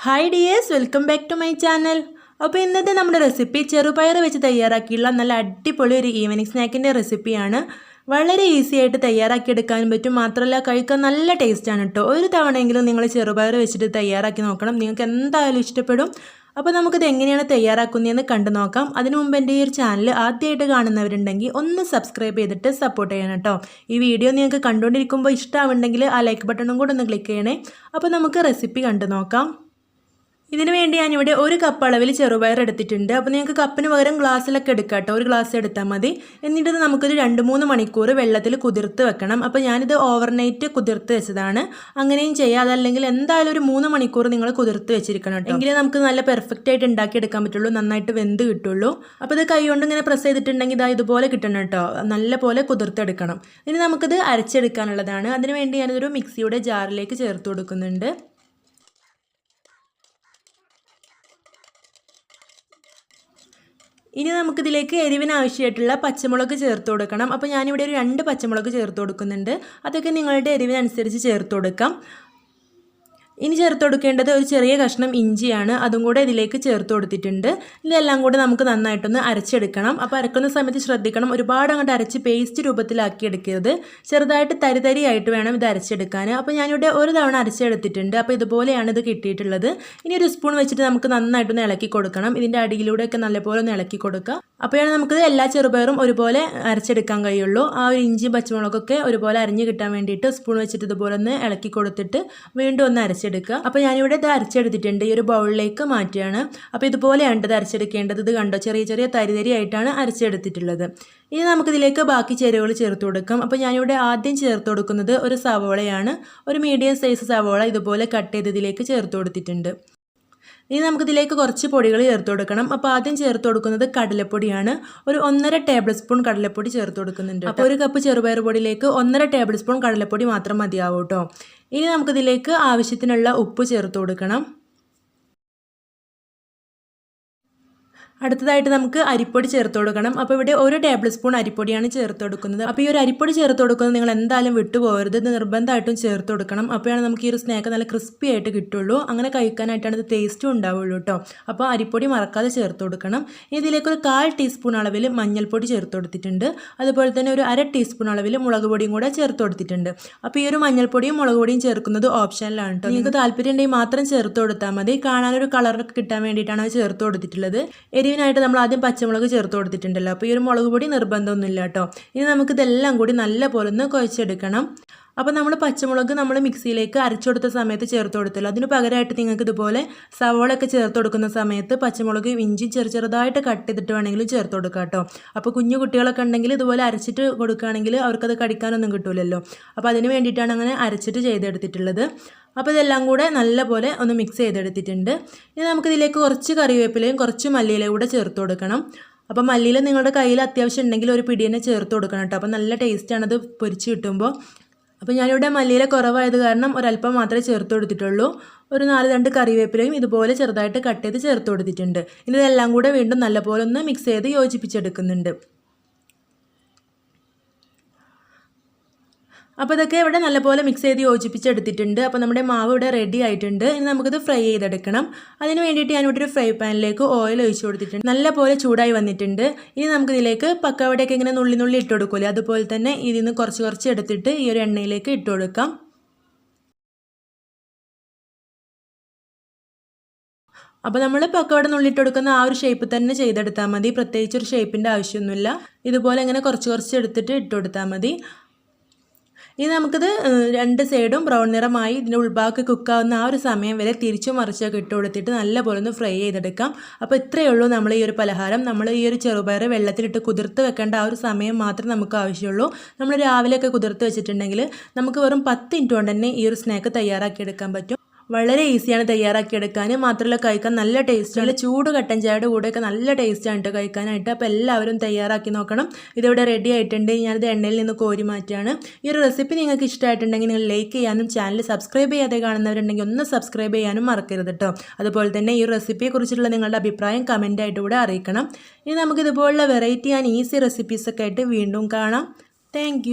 Hi dears, welcome back to my channel. അപ്പോൾ ഇന്നത്തെ നമ്മുടെ റെസിപ്പി ചെറുപയർ വെച്ച് തയ്യാറാക്കിയുള്ള നല്ല അടിപൊളി ഒരു ഈവനിങ് സ്നാക്കിൻ്റെ റെസിപ്പിയാണ്. വളരെ ഈസി ആയിട്ട് തയ്യാറാക്കിയെടുക്കാനും പറ്റും, മാത്രമല്ല കഴിക്കാൻ നല്ല ടേസ്റ്റാണ് കേട്ടോ. ഒരു തവണയെങ്കിലും നിങ്ങൾ ചെറുപയർ വെച്ചിട്ട് തയ്യാറാക്കി നോക്കണം, നിങ്ങൾക്ക് എന്തായാലും ഇഷ്ടപ്പെടും. അപ്പോൾ നമുക്കിത് എങ്ങനെയാണ് തയ്യാറാക്കുന്നതെന്ന് കണ്ടു നോക്കാം. അതിനു മുമ്പ് എൻ്റെ ഈ ഒരു ചാനൽ ആദ്യമായിട്ട് കാണുന്നവരുണ്ടെങ്കിൽ ഒന്ന് സബ്സ്ക്രൈബ് ചെയ്തിട്ട് സപ്പോർട്ട് ചെയ്യണം കേട്ടോ. ഈ വീഡിയോ നിങ്ങൾക്ക് കണ്ടുകൊണ്ടിരിക്കുമ്പോൾ ഇഷ്ടമാവുണ്ടെങ്കിൽ ആ ലൈക്ക് ബട്ടണും കൂടെ ഒന്ന് ക്ലിക്ക് ചെയ്യണേ. അപ്പോൾ നമുക്ക് റെസിപ്പി കണ്ടു നോക്കാം. ഇതിനു വേണ്ടി ഞാനിവിടെ ഒരു കപ്പ് അളവിൽ ചെറുപയർ എടുത്തിട്ടുണ്ട്. അപ്പോൾ നിങ്ങൾക്ക് കപ്പിന് പകരം ഗ്ലാസ്സിലൊക്കെ എടുക്കാം കേട്ടോ, ഒരു ഗ്ലാസ് എടുത്താൽ മതി. എന്നിട്ട് നമുക്കൊരു 2-3 മണിക്കൂർ വെള്ളത്തിൽ കുതിർത്ത് വെക്കണം. അപ്പോൾ ഞാനിത് ഓവർനൈറ്റ് കുതിർത്ത് വെച്ചതാണ്. അങ്ങനെയും ചെയ്യാം, അതല്ലെങ്കിൽ എന്തായാലും ഒരു 3 മണിക്കൂർ നിങ്ങൾ കുതിർത്ത് വെച്ചിരിക്കണം കേട്ടോ, എങ്കിലേ നമുക്ക് നല്ല പെർഫെക്റ്റ് ആയിട്ട് ഉണ്ടാക്കിയെടുക്കാൻ പറ്റുള്ളൂ, നന്നായിട്ട് വെന്ത് കിട്ടുള്ളൂ. അപ്പോൾ ഇത് കൈ കൊണ്ട് ഇങ്ങനെ പ്രസ് ചെയ്തിട്ടുണ്ടെങ്കിൽ ഇതാ ഇതുപോലെ കിട്ടണം കേട്ടോ, നല്ല പോലെ കുതിർത്തെടുക്കണം. ഇനി നമുക്കിത് അരച്ചെടുക്കാനുള്ളതാണ്. അതിനുവേണ്ടി ഞാനിതൊരു മിക്സിയുടെ ജാറിലേക്ക് ചേർത്ത് കൊടുക്കുന്നുണ്ട്. ഇനി നമുക്കിതിലേക്ക് എരിവിന് ആവശ്യമായിട്ടുള്ള പച്ചമുളക് ചേർത്ത് കൊടുക്കണം. അപ്പോൾ ഞാനിവിടെ ഒരു 2 പച്ചമുളക് ചേർത്ത് കൊടുക്കുന്നുണ്ട്. അതൊക്കെ നിങ്ങളുടെ എരിവിനനുസരിച്ച് ചേർത്ത് കൊടുക്കാം. ഇനി ചേർത്ത് കൊടുക്കേണ്ടത് ഒരു ചെറിയ കഷ്ണം ഇഞ്ചിയാണ്, അതും കൂടെ ഇതിലേക്ക് ചേർത്ത് കൊടുത്തിട്ടുണ്ട്. ഇതെല്ലാം കൂടെ നമുക്ക് നന്നായിട്ടൊന്ന് അരച്ചെടുക്കണം. അപ്പോൾ അരക്കുന്ന സമയത്ത് ശ്രദ്ധിക്കണം, ഒരുപാട് അങ്ങോട്ട് അരച്ച് പേസ്റ്റ് രൂപത്തിലാക്കി എടുക്കരുത്, ചെറുതായിട്ട് തരിതരിയായിട്ട് വേണം ഇത് അരച്ചെടുക്കാൻ. അപ്പോൾ ഞാനിവിടെ ഒരു തവണ അരച്ചെടുത്തിട്ടുണ്ട്. അപ്പോൾ ഇതുപോലെയാണ് ഇത് കിട്ടിയിട്ടുള്ളത്. ഇനി ഒരു സ്പൂൺ വെച്ചിട്ട് നമുക്ക് നന്നായിട്ടൊന്ന് ഇളക്കി കൊടുക്കണം. ഇതിൻ്റെ അടിയിലൂടെയൊക്കെ നല്ലപോലെ ഒന്ന് ഇളക്കി കൊടുക്കുക. അപ്പോഴാണ് നമുക്ക് എല്ലാ ചെറുപയറും ഒരുപോലെ അരച്ചെടുക്കാൻ കഴിയുള്ളൂ. ആ ഒരു ഇഞ്ചിയും പച്ചമുളകൊക്കെ ഒരുപോലെ അരിഞ്ഞ് കിട്ടാൻ വേണ്ടിയിട്ട് സ്പൂൺ വെച്ചിട്ട് ഇതുപോലെ ഒന്ന് ഇളക്കി കൊടുത്തിട്ട് വീണ്ടും ഒന്ന് അരച്ചെടുക്കുക. അപ്പോൾ ഞാനിവിടെ ഇത് അരച്ചെടുത്തിട്ടുണ്ട്, ഈ ഒരു ബൗളിലേക്ക് മാറ്റുകയാണ്. അപ്പോൾ ഇതുപോലെയാണ് ഇത് അരച്ചെടുക്കേണ്ടത്. ഇത് കണ്ടോ, ചെറിയ ചെറിയ തരിതരിയായിട്ടാണ് അരച്ചെടുത്തിട്ടുള്ളത്. ഇനി നമുക്കിതിലേക്ക് ബാക്കി ചേരുവകൾ ചേർത്ത് കൊടുക്കാം. അപ്പോൾ ഞാനിവിടെ ആദ്യം ചേർത്ത് കൊടുക്കുന്നത് ഒരു സവോളയാണ്. ഒരു മീഡിയം സൈസ് സവോള ഇതുപോലെ കട്ട് ചെയ്ത് ഇതിലേക്ക് ചേർത്ത് കൊടുത്തിട്ടുണ്ട്. ഇനി നമുക്കിതിലേക്ക് കുറച്ച് പൊടികൾ ചേർത്ത് കൊടുക്കണം. അപ്പോൾ ആദ്യം ചേർത്ത് കൊടുക്കുന്നത് കടലപ്പൊടിയാണ്. ഒരു 1.5 ടേബിൾ സ്പൂൺ കടലപ്പൊടി ചേർത്ത് കൊടുക്കുന്നുണ്ട്. അപ്പോൾ ഒരു കപ്പ് ചെറുപയർ പൊടിയിലേക്ക് 1.5 ടേബിൾ സ്പൂൺ കടലപ്പൊടി മാത്രം മതിയാവും കേട്ടോ. ഇനി നമുക്കിതിലേക്ക് ആവശ്യത്തിനുള്ള ഉപ്പ് ചേർത്ത് കൊടുക്കണം. അടുത്തതായിട്ട് നമുക്ക് അരിപ്പൊടി ചേർത്ത് കൊടുക്കണം. അപ്പോൾ ഇവിടെ 1 ടേബിൾ സ്പൂൺ അരിപ്പൊടിയാണ് ചേർത്ത് കൊടുക്കുന്നത്. അപ്പോൾ ഈ ഒരു അരിപ്പൊടി ചേർത്ത് കൊടുക്കുന്നത് നിങ്ങൾ എന്തായാലും വിട്ടുപോകരുത്, ഇത് നിർബന്ധമായിട്ടും ചേർത്ത് കൊടുക്കണം. അപ്പോഴാണ് നമുക്ക് ഈ ഒരു സ്നാക്ക് നല്ല ക്രിസ്പി ആയിട്ട് കിട്ടുള്ളൂ, അങ്ങനെ കഴിക്കാനായിട്ടാണ് ഇത് ടേസ്റ്റും ഉണ്ടാവുള്ളൂ കേട്ടോ. അപ്പോൾ അരിപ്പൊടി മറക്കാതെ ചേർത്ത് കൊടുക്കണം. ഇതിലേക്ക് ഒരു 1/4 ടീസ്പൂൺ അളവിൽ മഞ്ഞൾപ്പൊടി ചേർത്ത് കൊടുത്തിട്ടുണ്ട്. അതുപോലെ തന്നെ ഒരു 1/2 ടീസ്പൂൺ അളവിൽ മുളക് പൊടിയും കൂടെ ചേർത്ത് കൊടുത്തിട്ടുണ്ട്. അപ്പോൾ ഈ ഒരു മഞ്ഞൾപ്പൊടിയും മുളക് പൊടിയും ചേർക്കുന്നത് ഓപ്ഷനിലാണ് കേട്ടോ, നിങ്ങൾക്ക് താല്പര്യം ഉണ്ടെങ്കിൽ മാത്രം ചേർത്ത് കൊടുത്താൽ മതി. കാണാനൊരു കളറൊക്കെ കിട്ടാൻ വേണ്ടിയിട്ടാണ് അത് ചേർത്ത് കൊടുത്തിട്ടുള്ളത്. എരിവിനായിട്ട് നമ്മൾ ആദ്യം പച്ചമുളക് ചേർത്ത് കൊടുത്തിട്ടുണ്ടല്ലോ, അപ്പോൾ ഈ ഒരു മുളക് പൊടി നിർബന്ധമൊന്നുമില്ല കേട്ടോ. ഇനി നമുക്കിതെല്ലാം കൂടി നല്ല പോലെ ഒന്ന് കുഴച്ചെടുക്കണം. അപ്പോൾ നമ്മൾ പച്ചമുളക് നമ്മൾ മിക്സിയിലേക്ക് അരച്ചു കൊടുത്ത സമയത്ത് ചേർത്ത് കൊടുത്തല്ലോ, അതിന് പകരമായിട്ട് നിങ്ങൾക്ക് ഇതുപോലെ സവോളയൊക്കെ ചേർത്ത് കൊടുക്കുന്ന സമയത്ത് പച്ചമുളക് ഇഞ്ചി ചെറുതായിട്ട് കട്ട് ചെയ്തിട്ട് വേണമെങ്കിലും ചേർത്ത് കൊടുക്കുക കേട്ടോ. അപ്പോൾ കുഞ്ഞു കുട്ടികളൊക്കെ ഉണ്ടെങ്കിൽ ഇതുപോലെ അരച്ചിട്ട് കൊടുക്കുകയാണെങ്കിൽ അവർക്കത് കടിക്കാനൊന്നും കിട്ടില്ലല്ലോ. അപ്പോൾ അതിന് വേണ്ടിയിട്ടാണ് അങ്ങനെ അരച്ചിട്ട് ചെയ്തെടുത്തിട്ടുള്ളത്. അപ്പോൾ ഇതെല്ലാം കൂടെ നല്ലപോലെ ഒന്ന് മിക്സ് ചെയ്തെടുത്തിട്ടുണ്ട്. ഇനി നമുക്കിതിലേക്ക് കുറച്ച് കറിവേപ്പിലയും കുറച്ച് മല്ലിയിലയും കൂടെ ചേർത്ത് കൊടുക്കണം. അപ്പോൾ മല്ലിയില നിങ്ങളുടെ കയ്യിൽ അത്യാവശ്യം ഉണ്ടെങ്കിൽ ഒരു പിടി തന്നെ ചേർത്ത് കൊടുക്കണം കേട്ടോ, അപ്പോൾ നല്ല ടേസ്റ്റാണത് പൊരിച്ച് കിട്ടുമ്പോൾ. അപ്പോൾ ഞാനിവിടെ മല്ലിയില കുറവായത് കാരണം ഒരല്പം മാത്രമേ ചേർത്ത് കൊടുത്തിട്ടുള്ളൂ. ഒരു 4 തണ്ട് കറിവേപ്പിലയും ഇതുപോലെ ചെറുതായിട്ട് കട്ട് ചെയ്ത് ചേർത്ത് കൊടുത്തിട്ടുണ്ട്. ഇനി ഇതെല്ലാം കൂടെ വീണ്ടും നല്ലപോലെ ഒന്ന് മിക്സ് ചെയ്ത് യോജിപ്പിച്ചെടുക്കുന്നുണ്ട്. അപ്പോൾ ഇതൊക്കെ ഇവിടെ നല്ലപോലെ മിക്സ് ചെയ്ത് യോജിപ്പിച്ചെടുത്തിട്ടുണ്ട്. അപ്പോൾ നമ്മുടെ മാവ് ഇവിടെ റെഡി ആയിട്ടുണ്ട്. ഇനി നമുക്കിത് ഫ്രൈ ചെയ്തെടുക്കണം. അതിന് വേണ്ടിയിട്ട് ഞാനിവിടെ ഒരു ഫ്രൈ പാനിലേക്ക് ഓയിൽ ഒഴിച്ച് കൊടുത്തിട്ടുണ്ട്. നല്ലപോലെ ചൂടായി വന്നിട്ടുണ്ട്. ഇനി നമുക്കിതിലേക്ക് പക്കവടയൊക്കെ ഇങ്ങനെ നുള്ളി ഇട്ട് കൊടുക്കൂലേ, അതുപോലെ തന്നെ ഇതിൽ നിന്ന് കുറച്ച് എടുത്തിട്ട് ഈ ഒരു എണ്ണയിലേക്ക് ഇട്ട് കൊടുക്കാം. അപ്പോൾ നമ്മൾ പക്കവട നുള്ളിട്ട് കൊടുക്കുന്ന ആ ഒരു ഷേപ്പ് തന്നെ ചെയ്തെടുത്താൽ മതി, പ്രത്യേകിച്ച് ഒരു ഷേപ്പിൻ്റെ ആവശ്യമൊന്നുമില്ല. ഇതുപോലെ ഇങ്ങനെ കുറച്ച് എടുത്തിട്ട് ഇട്ട് കൊടുത്താൽ മതി. ഇനി നമുക്കിത് 2 സൈഡും ബ്രൗൺ നിറമായി ഇതിൻ്റെ ഉൾഭാഗം കുക്കാവുന്ന ആ ഒരു സമയം വരെ തിരിച്ചും മറിച്ചൊക്കെ ഇട്ട് കൊടുത്തിട്ട് നല്ലപോലെ ഒന്ന് ഫ്രൈ ചെയ്തെടുക്കാം. അപ്പോൾ ഇത്രയേ ഉള്ളൂ നമ്മൾ ഈ ഒരു പലഹാരം. നമ്മൾ ഈ ഒരു ചെറുപയർ വെള്ളത്തിലിട്ട് കുതിർത്ത് വെക്കേണ്ട ആ ഒരു സമയം മാത്രം നമുക്ക് ആവശ്യമുള്ളൂ. നമ്മൾ രാവിലെയൊക്കെ കുതിർത്ത് വെച്ചിട്ടുണ്ടെങ്കിൽ നമുക്ക് വെറും 10 മിനിറ്റ് കൊണ്ട് തന്നെ ഈ ഒരു സ്നാക്ക് തയ്യാറാക്കിയെടുക്കാൻ പറ്റും. വളരെ ഈസിയാണ് തയ്യാറാക്കിയെടുക്കാൻ, മാത്രമല്ല കഴിക്കാൻ നല്ല ടേസ്റ്റ്, നല്ല ചൂട് കട്ടൻ ചായയുടെ കൂടെയൊക്കെ നല്ല ടേസ്റ്റാണ് കേട്ടോ കഴിക്കാനായിട്ട്. അപ്പോൾ എല്ലാവരും തയ്യാറാക്കി നോക്കണം. ഇതിവിടെ റെഡി ആയിട്ടുണ്ട്. ഞാനിത് എണ്ണയിൽ നിന്ന് കോരി മാറ്റുകയാണ്. ഈ ഒരു റെസിപ്പി നിങ്ങൾക്ക് ഇഷ്ടമായിട്ടുണ്ടെങ്കിൽ നിങ്ങൾ ലൈക്ക് ചെയ്യാനും ചാനൽ സബ്സ്ക്രൈബ് ചെയ്യാതെ കാണുന്നവരുണ്ടെങ്കിൽ ഒന്ന് സബ്സ്ക്രൈബ് ചെയ്യാനും മറക്കരുത് കേട്ടോ. അതുപോലെ തന്നെ ഈ റെസിപ്പിയെക്കുറിച്ചുള്ള നിങ്ങളുടെ അഭിപ്രായം കമൻറ്റായിട്ട് കൂടെ അറിയിക്കണം. ഇനി നമുക്കിതുപോലുള്ള വെറൈറ്റി ആൻഡ് ഈസി റെസിപ്പീസൊക്കെ ആയിട്ട് വീണ്ടും കാണാം. താങ്ക്